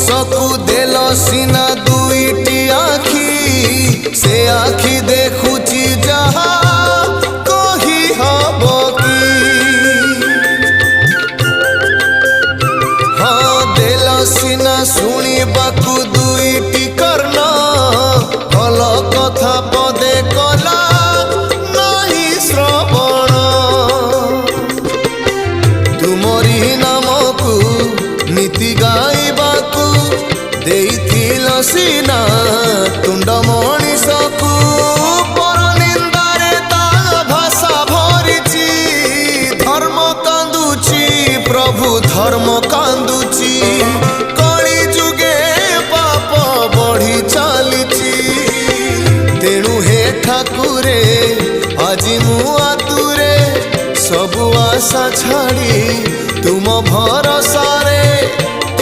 ମଣିଷକୁ ଦେଲ ସିନା ଦୁଇଟି ଆଖି, ସେ ଆଖି ଦେଖୁଛି ଯାହା କହି ହବ କି? ହଁ ଦେଲ ସିନା ଶୁଣିବାକୁ ଦୁଇଟି କର୍ଣ୍ଣ, ଭଲ କଥା ପଦେ କଲା ନାହିଁ ଶ୍ରବଣ। ତୁମରି ନାମକୁ ନୀତି ଗାଇବାକୁ ଦେଇଥିଲ ସିନା ତୁଣ୍ଡ ମଣିଷକୁ।